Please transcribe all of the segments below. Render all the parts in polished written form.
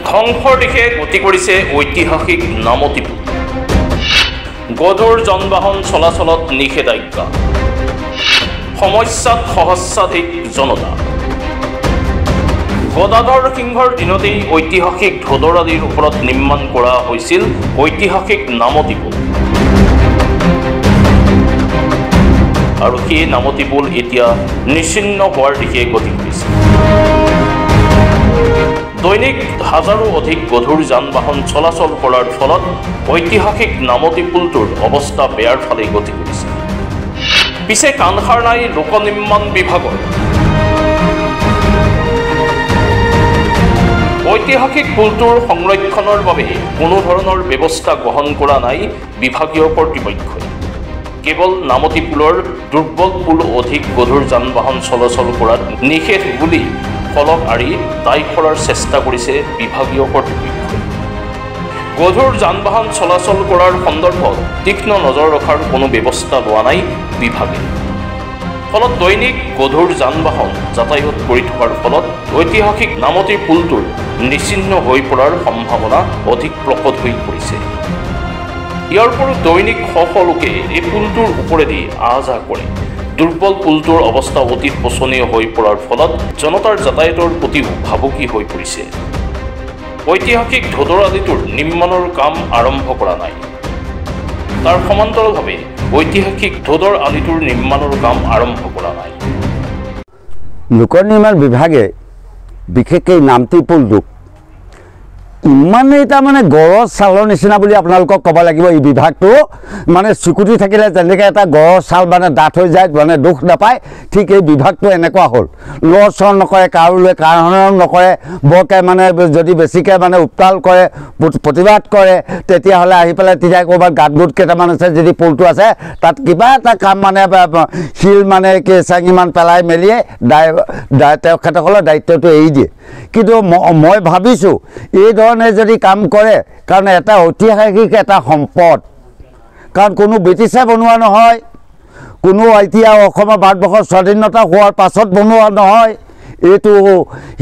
ধ্বংসৰ দিশে গতি কৰিছে ঐতিহাসিক নামতি পুল। গধুৰ যান বাহন চলাচলত নিষেধাজ্ঞা, সমস্যাত সহস্ৰাধিক জনতা। গদাধৰ সিংহৰ দিনতেই ঐতিহাসিক ধোদৰ আলিৰ ওপৰত নিৰ্মাণ কৰা হৈছিল ঐতিহাসিক নামতি পুল। আৰু সেই নামতি পুল এতিয়া নিশ্চিন্ন হোৱাৰ দিশে গতি কৰিছে। দৈনিক হাজাৰো অধিক গধুৰ যান বাহন চলাচল কৰাৰ ফলত ঐতিহাসিক নামতি পুলটোৰ অৱস্থা বেয়াৰ ফালে গতি কৰিছে। পিছে কাণসাৰ নাই লোক নিৰ্মাণ বিভাগৰ। ঐতিহাসিক পুলটোৰ সংৰক্ষণৰ বাবে কোনো ধৰণৰ ব্যৱস্থা গ্ৰহণ কৰা নাই বিভাগীয় কৰ্তৃপক্ষই। কেৱল নামতি পুলৰ দুৰ্বল পুল অধিক গধুৰ যান বাহন চলাচল কৰাত নিষেধ বুলি ফলক আঁৰি দায় কৰাৰ চেষ্টা কৰিছে বিভাগীয় কৰ্তৃপক্ষই। গধুৰ যান বাহন চলাচল কৰাৰ সন্দৰ্ভত তীক্ষ্ণ নজৰ ৰখাৰ কোনো ব্যৱস্থা লোৱা নাই বিভাগে। ফলত দৈনিক গধুৰ যান বাহন যাতায়াত কৰি থকাৰ ফলত ঐতিহাসিক নামতি পুলটোৰ নিশ্চিন্ন হৈ পৰাৰ সম্ভাৱনা অধিক প্ৰকট হৈ পৰিছে। ইয়াৰ উপৰিও দৈনিক শ শ লোকে এই পুলটোৰ ওপৰেদি আহ যাহ কৰে। দুৰ্বল পুলটোৰ অৱস্থা অতি শোচনীয় হৈ পৰাৰ ফলত জনতাৰ যাতায়াতৰ প্ৰতিও ভাবুকি হৈ পৰিছে। ঐতিহাসিক ধোদৰ আলিটোৰ নিৰ্মাণৰ কাম আৰম্ভ কৰা নাই। তাৰ সমান্তৰালভাৱে ঐতিহাসিক ধোদৰ আলিটোৰ নিৰ্মাণৰ কাম আৰম্ভ কৰা নাই। লোক নিৰ্মাণ বিভাগে বিশেষকৈ নামতি পুলটোক ইমানেই তাৰমানে গড়ৰ ছালৰ নিচিনা বুলি আপোনালোকক ক'ব লাগিব। এই বিভাগটো মানে চুকুটি থাকিলে যেনেকৈ এটা গড়ৰ ছাল মানে ডাঠ হৈ যায়, মানে দুখ নাপায়, ঠিক এই বিভাগটো এনেকুৱা হ'ল। লৰ চৰ নকৰে, কাৰোলৈ কাৰণ নকৰে, বৰকৈ মানে যদি বেছিকৈ মানে উত্তাল কৰে, প্ৰতিবাদ কৰে, তেতিয়াহ'লে আহি পেলাই তেতিয়া ক'ৰবাত গাঁত গোট কেইটামান আছে, যদি পুলটো আছে তাত কিবা এটা কাম মানে শিল মানে চাঙিমান পেলাই মেলিয়ে তেখেতসকলৰ দায়িত্বটো এৰি দিয়ে। কিন্তু মই ভাবিছোঁ এই ধৰণে যদি কাম কৰে, কাৰণ এটা ঐতিহাসিক এটা সম্পদ, কাৰণ কোনো ব্ৰিটিছে বনোৱা নহয়, কোনো এতিয়া অসমৰ ভাৰতবৰ্ষৰ স্বাধীনতা হোৱাৰ পাছত বনোৱা নহয়, এইটো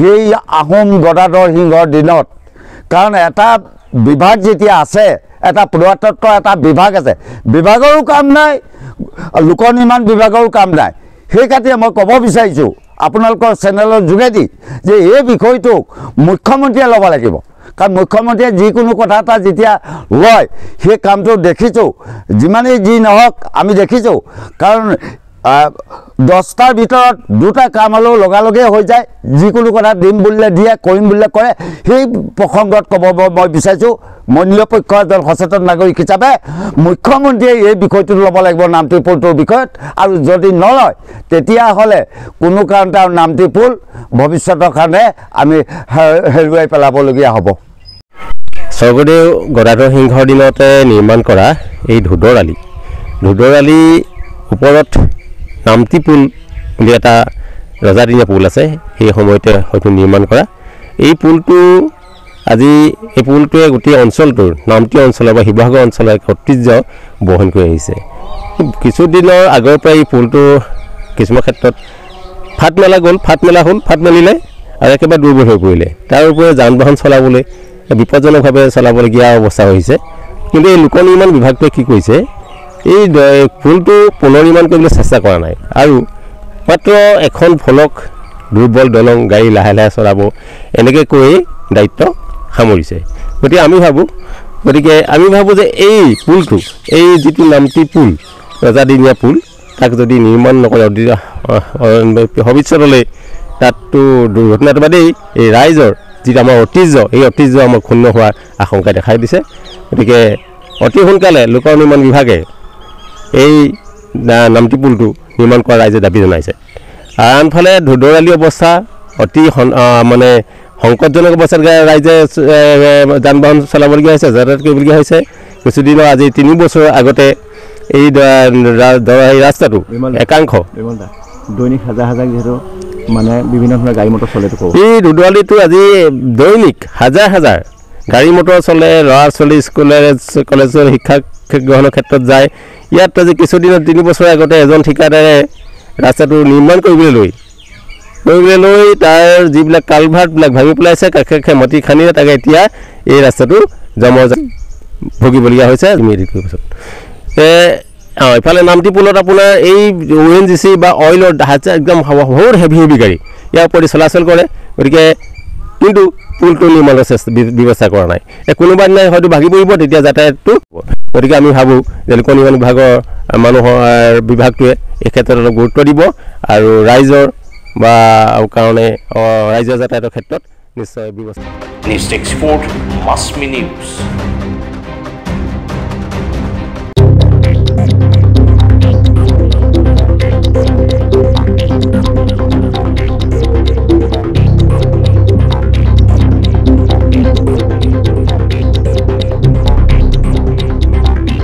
সেই আহোম গদাধৰ সিংহৰ দিনত। কাৰণ এটা বিভাগ যেতিয়া আছে, এটা পুৰাতত্ব এটা বিভাগ আছে, বিভাগৰো কাম নাই, লোক নিৰ্মাণ বিভাগৰো কাম নাই। সেই খাতিৰে মই ক'ব বিচাৰিছোঁ আপোনালোকৰ চেনেলৰ যোগেদি যে এই বিষয়টোক মুখ্যমন্ত্ৰীয়ে ল'ব লাগিব। কাৰণ মুখ্যমন্ত্ৰীয়ে যিকোনো কথা এটা যেতিয়া লয়, সেই কামটো দেখিছোঁ, যিমানেই যি নহওক আমি দেখিছোঁ। কাৰণ 10টাৰ ভিতৰত 2টা কাম হ'লেও লগালগেই হৈ যায়। যিকোনো কথা দিম বুলিলে দিয়ে, কৰিম বুলিলে কৰে। সেই প্ৰসংগত ক'ব মই বিচাৰিছোঁ, মই নিৰপেক্ষ এজন সচেতন নাগৰিক হিচাপে মুখ্যমন্ত্ৰীয়ে এই বিষয়টো ল'ব লাগিব, নামতি পুলটোৰ বিষয়ত। আৰু যদি নলয় তেতিয়াহ'লে কোনো কাৰণতে আৰু নামতি পুল ভৱিষ্যতৰ কাৰণে আমি হেৰুৱাই পেলাবলগীয়া হ'ব। স্বৰ্গদেউ গদাধৰ সিংহৰ দিনতে নিৰ্মাণ কৰা এই ধোদৰ আলি ওপৰত নামতি পুল বুলি এটা ৰজাদিনীয়া পুল আছে, সেই সময়তে হয়তো নিৰ্মাণ কৰা। এই পুলটোৱে গোটেই অঞ্চলটোৰ, নামতি অঞ্চলৰ বা শিৱসাগৰ অঞ্চলৰ এক ঐতিহ্য বহন কৰি আহিছে। কিছুদিনৰ আগৰ পৰা এই পুলটো কিছুমান ক্ষেত্ৰত ফাট মেলিলে আৰু একেবাৰে দুৰ্বল হৈ পৰিলে। তাৰ উপৰি যান বাহন চলাবলৈ বিপদজনকভাৱে চলাবলগীয়া অৱস্থা হৈছে। কিন্তু এই লোক নিৰ্মাণ বিভাগটোৱে কি কৰিছে, এই পুলটো পুনৰ নিৰ্মাণ কৰিবলৈ চেষ্টা কৰা নাই আৰু মাত্ৰ এখন ফলক, দুৰ্বল দলং, গাড়ী লাহে লাহে চলাব, এনেকৈ কৈ দায়িত্ব সামৰিছে। গতিকে আমি ভাবোঁ যে এই পুলটো, এই যিটো নামতি পুল, ৰজাদিনীয়া পুল, তাক যদি নিৰ্মাণ নকৰে ভৱিষ্যতলৈ, তাততো দুৰ্ঘটনাটো বাদেই এই ৰাইজৰ যিটো আমাৰ ঐতিহ্য, এই ঐতিহ্য আমাৰ ক্ষুণ্ণ হোৱাৰ আশংকা দেখাই দিছে। গতিকে অতি সোনকালে লোক নিৰ্মাণ বিভাগে এই নামতি পুলটো নিৰ্মাণ কৰা ৰাইজে দাবী জনাইছে। আনফালে ধোদৰ আলি অৱস্থা অতি মানে সংকটজনক অৱস্থাত ৰাইজে যান বাহন চলাবলগীয়া হৈছে, যাতায়াত কৰিবলগীয়া হৈছে। কিছুদিনৰ আজি 3 বছৰ আগতে এই ৰাস্তাটো একাংশ দৈনিক হাজাৰ যিহেতু মানে বিভিন্ন ধৰণৰ গাড়ী মটৰ চলে, এই ধোদৰ আলিটো আজি দৈনিক হাজাৰ গাড়ী মটৰ চলে। ল'ৰা ছোৱালী কলেজৰ শিক্ষা গ্ৰহণৰ ক্ষেত্ৰত যায়। ইয়াত আজি কিছুদিনত 3 বছৰ আগতে এজন ঠিকাদাৰে ৰাস্তাটো নিৰ্মাণ কৰিবলৈ লৈ কৰিবলৈ লৈ তাৰ যিবিলাক কালভাৰ্টবিলাক ভাঙি পেলাইছে, কাষে কাষে মাটি খান্দি তাকে এতিয়া এই ৰাস্তাটো জমৰ ভুগিবলগীয়া হৈছে পিছত। ইফালে নামটি পুলত আপোনাৰ এই ONGC বা অইলৰ একদম বহুত হেভি গাড়ী ইয়াৰ ওপৰত চলাচল কৰে, গতিকে কিন্তু পুলটো নিৰ্মাণৰ ব্যৱস্থা কৰা নাই। কোনোবা দিনাই হয়তো ভাগি পৰিব, তেতিয়া যাতায়াতটো। গতিকে আমি ভাবোঁ যে লোক নিৰ্মাণ বিভাগটোৱে এই ক্ষেত্ৰত অলপ গুৰুত্ব দিব আৰু ৰাইজৰ কাৰণে ৰাইজৰ যাতায়াতৰ ক্ষেত্ৰত নিশ্চয় ব্যৱস্থা। News Export, Masmi News.